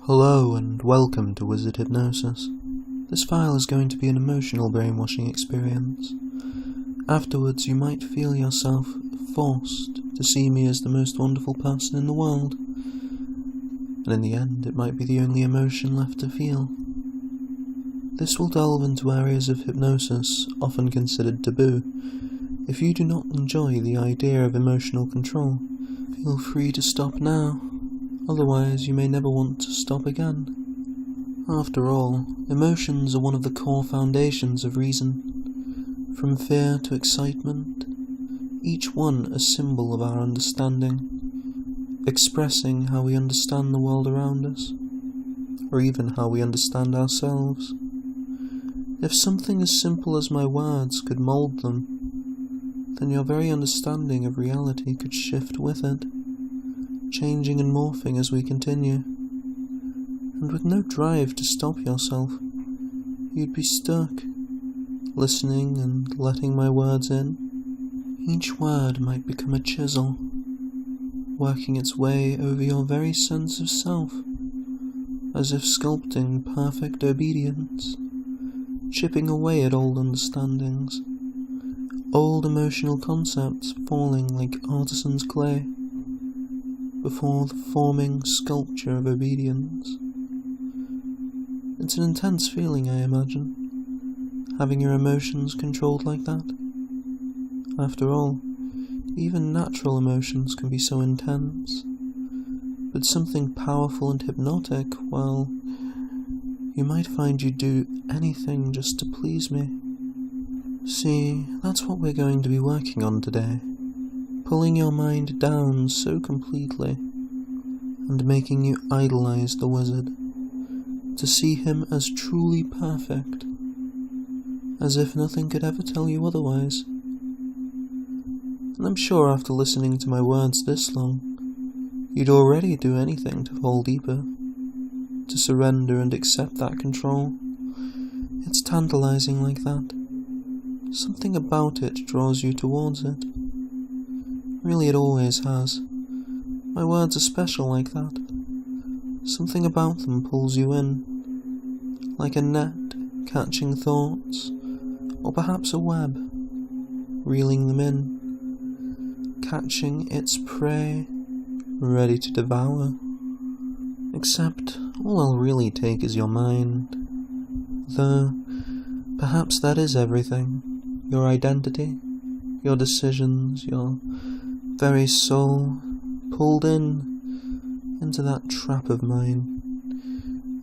Hello and welcome to Wizard Hypnosis. This file is going to be an emotional brainwashing experience. Afterwards you might feel yourself forced to see me as the most wonderful person in the world, and in the end it might be the only emotion left to feel. This will delve into areas of hypnosis often considered taboo. If you do not enjoy the idea of emotional control, feel free to stop now. Otherwise, you may never want to stop again. After all, emotions are one of the core foundations of reason. From fear to excitement, each one a symbol of our understanding, expressing how we understand the world around us, or even how we understand ourselves. If something as simple as my words could mold them, then your very understanding of reality could shift with it, changing and morphing as we continue. And with no drive to stop yourself, you'd be stuck, listening and letting my words in. Each word might become a chisel, working its way over your very sense of self, as if sculpting perfect obedience, chipping away at old understandings, old emotional concepts falling like artisan's clay before the forming sculpture of obedience. It's an intense feeling, I imagine, having your emotions controlled like that. After all, even natural emotions can be so intense, but something powerful and hypnotic, well, you might find you'd do anything just to please me. See, that's what we're going to be working on today. Pulling your mind down so completely, and making you idolize the wizard, to see him as truly perfect, as if nothing could ever tell you otherwise. And I'm sure after listening to my words this long, you'd already do anything to fall deeper, to surrender and accept that control. It's tantalizing like that. Something about it draws you towards it. Really, it always has. My words are special like that. Something about them pulls you in, like a net catching thoughts, or perhaps a web, reeling them in, catching its prey, ready to devour. Except, all I'll really take is your mind. Though, perhaps that is everything. Your identity, your decisions, your very soul, pulled into that trap of mine,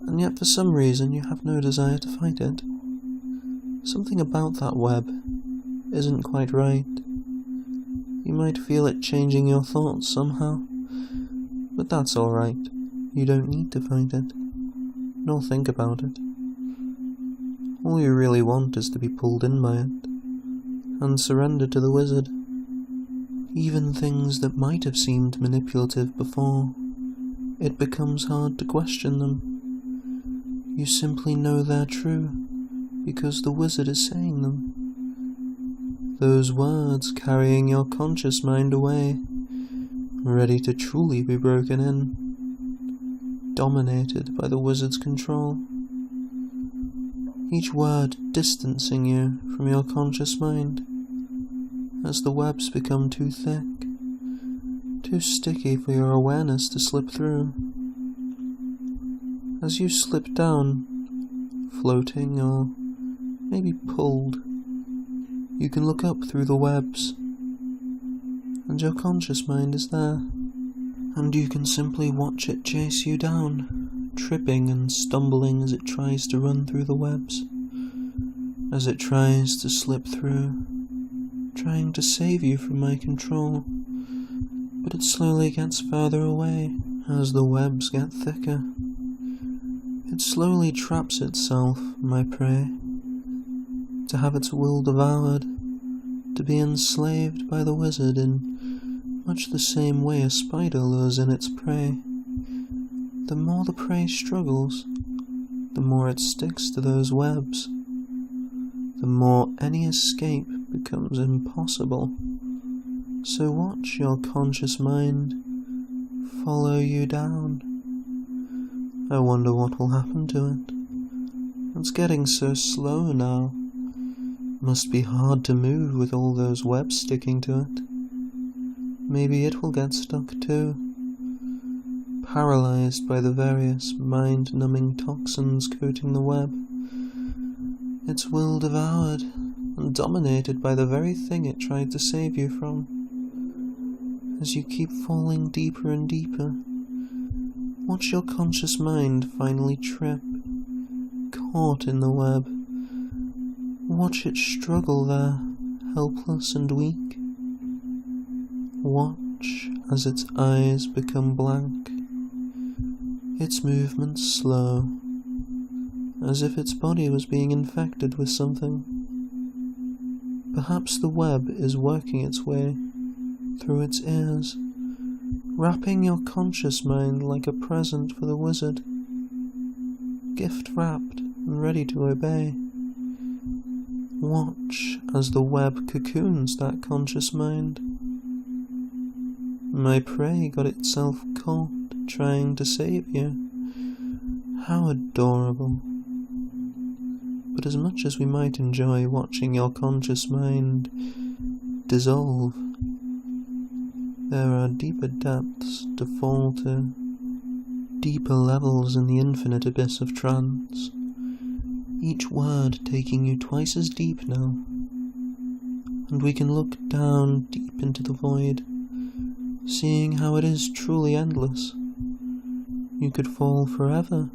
and yet for some reason you have no desire to fight it. Something about that web isn't quite right. You might feel it changing your thoughts somehow, but that's alright. You don't need to fight it, nor think about it. All you really want is to be pulled in by it, and surrender to the wizard. Even things that might have seemed manipulative before, it becomes hard to question them. You simply know they're true, because the wizard is saying them. Those words carrying your conscious mind away, ready to truly be broken in, dominated by the wizard's control. Each word distancing you from your conscious mind, as the webs become too thick, too sticky for your awareness to slip through. As you slip down, floating or maybe pulled, you can look up through the webs, and your conscious mind is there, and you can simply watch it chase you down, tripping and stumbling as it tries to run through the webs, as it tries to slip through, trying to save you from my control, but it slowly gets further away as the webs get thicker. It slowly traps itself, my prey, to have its will devoured, to be enslaved by the wizard in much the same way a spider lures in its prey. The more the prey struggles, the more it sticks to those webs, the more any escape becomes impossible. So watch your conscious mind follow you down, I wonder what will happen to it. It's getting so slow now. Must be hard to move with all those webs sticking to it. Maybe it will get stuck too, paralyzed by the various mind-numbing toxins coating the web. Its will devoured and dominated by the very thing it tried to save you from. As you keep falling deeper and deeper, watch your conscious mind finally trip, caught in the web. Watch it struggle there, helpless and weak. Watch as its eyes become blank, its movements slow, as if its body was being infected with something. Perhaps the web is working its way through its ears, wrapping your conscious mind like a present for the wizard, gift-wrapped and ready to obey. Watch as the web cocoons that conscious mind. My prey got itself caught trying to save you. How adorable. But as much as we might enjoy watching your conscious mind dissolve, there are deeper depths to fall to, deeper levels in the infinite abyss of trance, each word taking you twice as deep now, and we can look down deep into the void, seeing how it is truly endless. You could fall forever,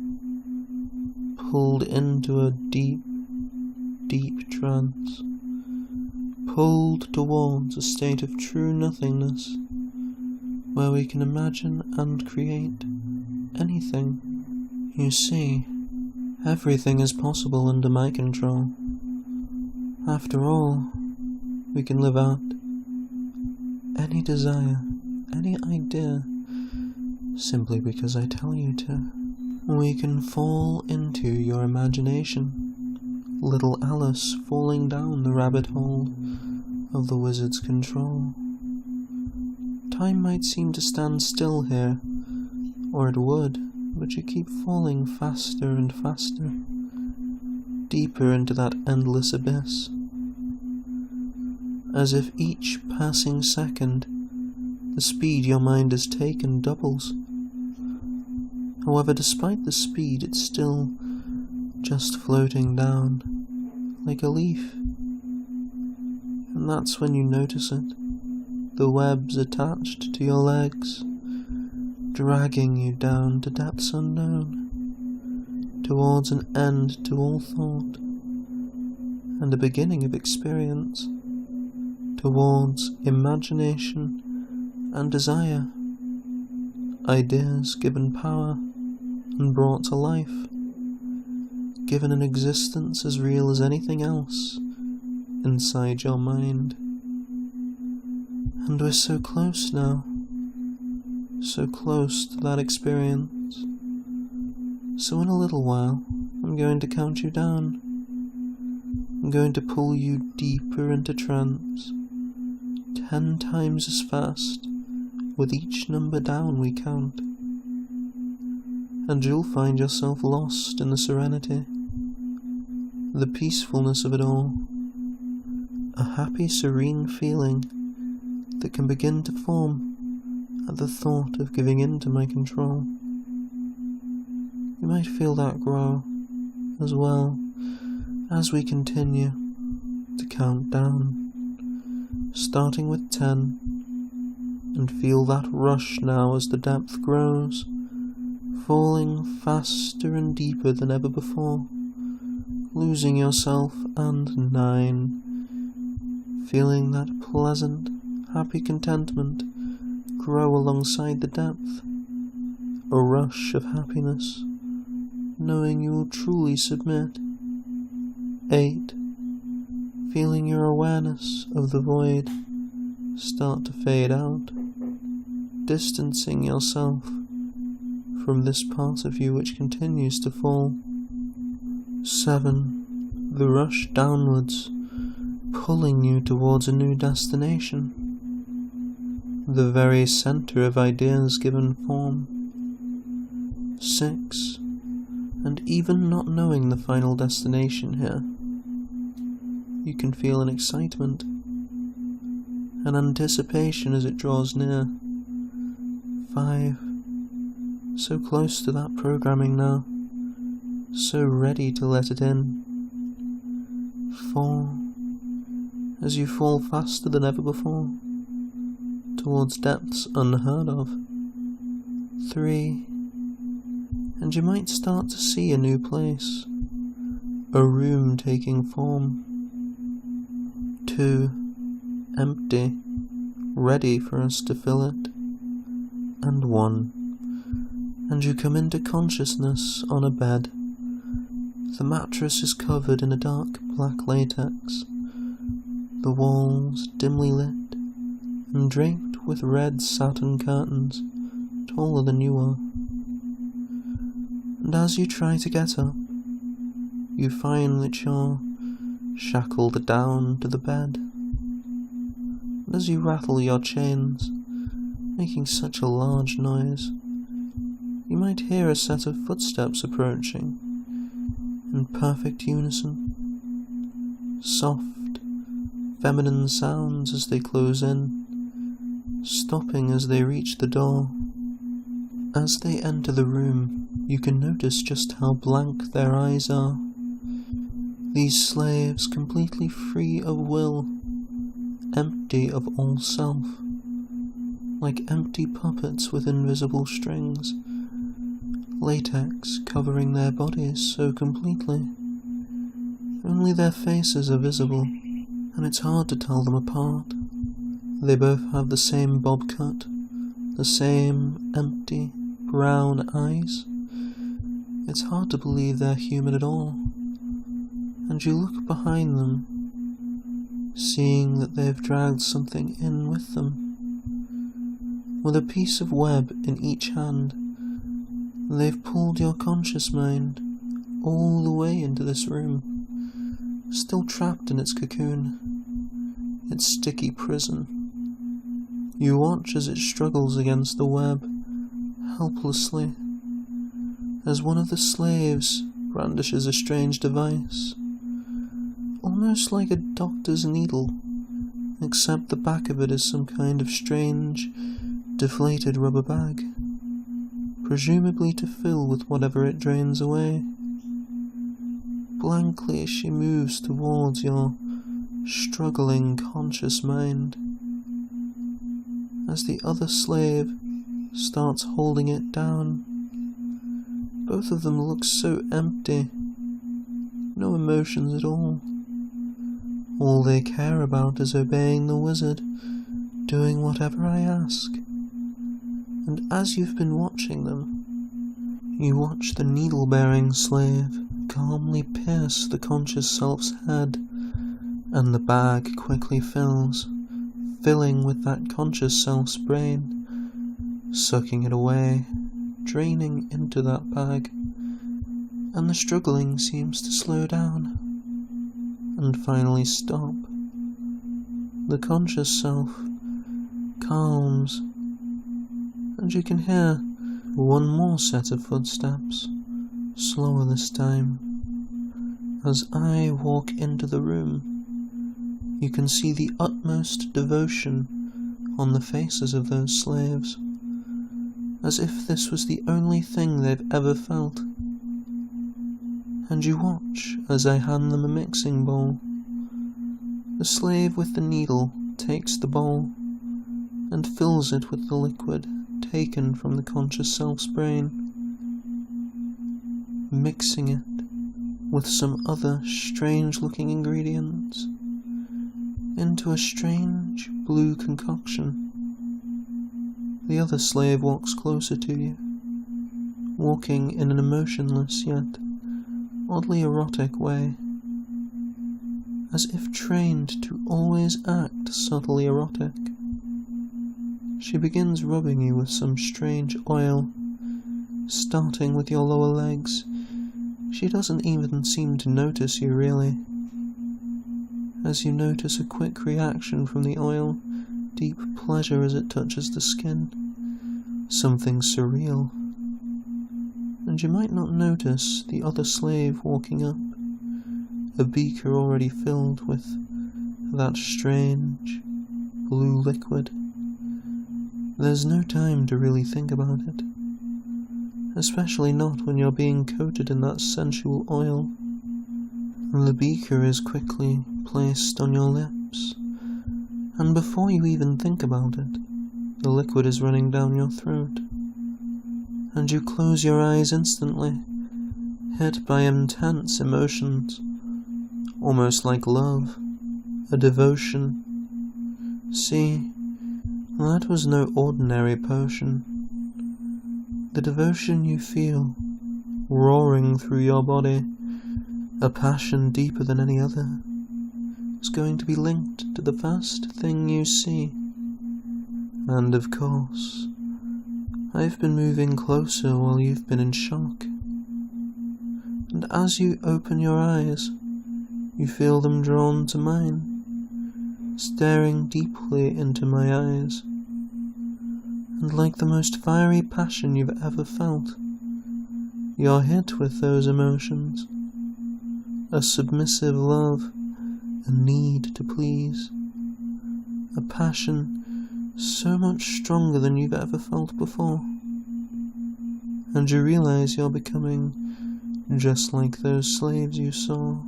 pulled into a deep, deep trance, pulled towards a state of true nothingness, where we can imagine and create anything. You see, everything is possible under my control. After all, we can live out any desire, any idea, simply because I tell you to. We can fall into your imagination, little Alice falling down the rabbit hole of the wizard's control. Time might seem to stand still here, or it would, but you keep falling faster and faster, deeper into that endless abyss, as if each passing second, the speed your mind has taken doubles. However, despite the speed, it's still just floating down, like a leaf. And that's when you notice it, the webs attached to your legs, dragging you down to depths unknown, towards an end to all thought, and a beginning of experience, towards imagination and desire, ideas given power and brought to life, given an existence as real as anything else inside your mind. And we're so close now, so close to that experience. So in a little while, I'm going to count you down. I'm going to pull you deeper into trance, 10 times as fast with each number down we count. And you'll find yourself lost in the serenity, the peacefulness of it all, a happy, serene feeling that can begin to form at the thought of giving in to my control. You might feel that grow as well as we continue to count down, starting with 10, and feel that rush now as the depth grows, falling faster and deeper than ever before, losing yourself, and 9, feeling that pleasant, happy contentment grow alongside the depth, a rush of happiness, knowing you will truly submit. 8, feeling your awareness of the void start to fade out, distancing yourself from this part of you which continues to fall. 7, the rush downwards, pulling you towards a new destination, the very center of ideas given form. 6, And even not knowing the final destination here, you can feel an excitement, an anticipation as it draws near. 5, so close to that programming now, so ready to let it in. 4, as you fall faster than ever before, towards depths unheard of. 3, and you might start to see a new place, a room taking form. 2, empty, ready for us to fill it. And 1, and you come into consciousness on a bed. The mattress is covered in a dark black latex, the walls dimly lit and draped with red satin curtains taller than you are. And as you try to get up, you find that you're shackled down to the bed. And as you rattle your chains, making such a large noise, you might hear a set of footsteps approaching, in perfect unison. Soft, feminine sounds as they close in, stopping as they reach the door. As they enter the room, you can notice just how blank their eyes are. These slaves completely free of will, empty of all self, like empty puppets with invisible strings, latex covering their bodies so completely. Only their faces are visible, and it's hard to tell them apart. They both have the same bob cut, the same empty, brown eyes. It's hard to believe they're human at all. And you look behind them, seeing that they've dragged something in with them. With a piece of web in each hand, they've pulled your conscious mind all the way into this room, still trapped in its cocoon, its sticky prison. You watch as it struggles against the web, helplessly, as one of the slaves brandishes a strange device, almost like a doctor's needle, except the back of it is some kind of strange, deflated rubber bag, presumably to fill with whatever it drains away. Blankly she moves towards your struggling conscious mind, as the other slave starts holding it down. Both of them look so empty, no emotions at all. All they care about is obeying the wizard, doing whatever I ask. And as you've been watching them, you watch the needle-bearing slave calmly pierce the conscious self's head, and the bag quickly fills, filling with that conscious self's brain, sucking it away, draining into that bag, and the struggling seems to slow down, and finally stop. The conscious self calms, and you can hear one more set of footsteps, slower this time. As I walk into the room, you can see the utmost devotion on the faces of those slaves, as if this was the only thing they've ever felt. And you watch as I hand them a mixing bowl. The slave with the needle takes the bowl and fills it with the liquid taken from the conscious self's brain, mixing it with some other strange-looking ingredients into a strange blue concoction. The other slave walks closer to you, walking in an emotionless yet oddly erotic way, as if trained to always act subtly erotic. She begins rubbing you with some strange oil, starting with your lower legs. She doesn't even seem to notice you really. As you notice a quick reaction from the oil, deep pleasure as it touches the skin, something surreal. and you might not notice the other slave walking up, a beaker already filled with that strange blue liquid. There's no time to really think about it, especially not when you're being coated in that sensual oil. The beaker is quickly placed on your lips, and before you even think about it, the liquid is running down your throat, and you close your eyes instantly, hit by intense emotions, almost like love, a devotion. See, that was no ordinary potion. The devotion you feel, roaring through your body, a passion deeper than any other, is going to be linked to the first thing you see. And of course, I've been moving closer while you've been in shock. And as you open your eyes, you feel them drawn to mine, staring deeply into my eyes. And like the most fiery passion you've ever felt, you're hit with those emotions, a submissive love, a need to please, a passion so much stronger than you've ever felt before. And you realize you're becoming just like those slaves you saw,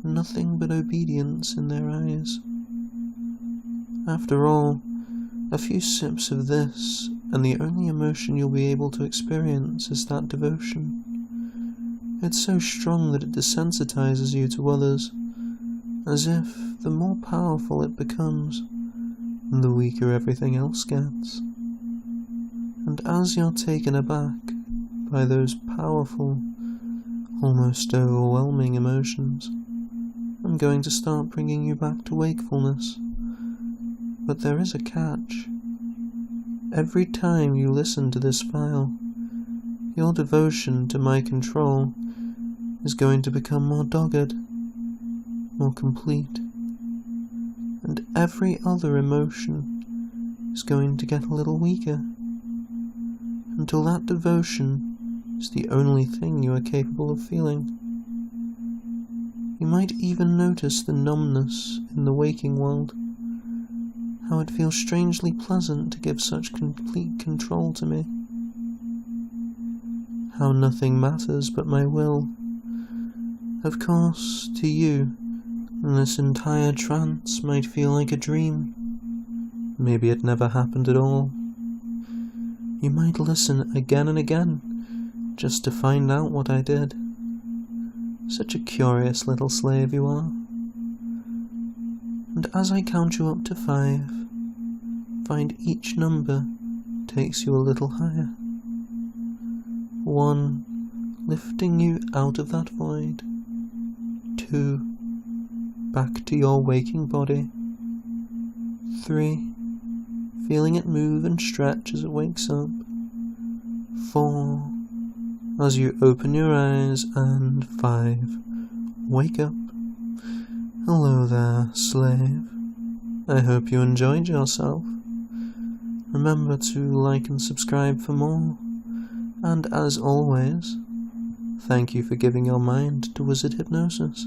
nothing but obedience in their eyes. After all, a few sips of this, and the only emotion you'll be able to experience is that devotion. It's so strong that it desensitizes you to others, as if the more powerful it becomes, the weaker everything else gets. And as you're taken aback by those powerful, almost overwhelming emotions, I'm going to start bringing you back to wakefulness. But there is a catch. Every time you listen to this file, your devotion to my control is going to become more dogged, more complete, and every other emotion is going to get a little weaker, until that devotion is the only thing you are capable of feeling. You might even notice the numbness in the waking world, how it feels strangely pleasant to give such complete control to me, how nothing matters but my will. Of course, to you, this entire trance might feel like a dream. Maybe it never happened at all. You might listen again and again, just to find out what I did. Such a curious little slave you are. And as I count you up to 5, find each number takes you a little higher. 1, lifting you out of that void. 2, back to your waking body. 3, feeling it move and stretch as it wakes up. 4, as you open your eyes, and 5, wake up. Hello there, slave. I hope you enjoyed yourself. Remember to like and subscribe for more, and as always, thank you for giving your mind to wizard hypnosis.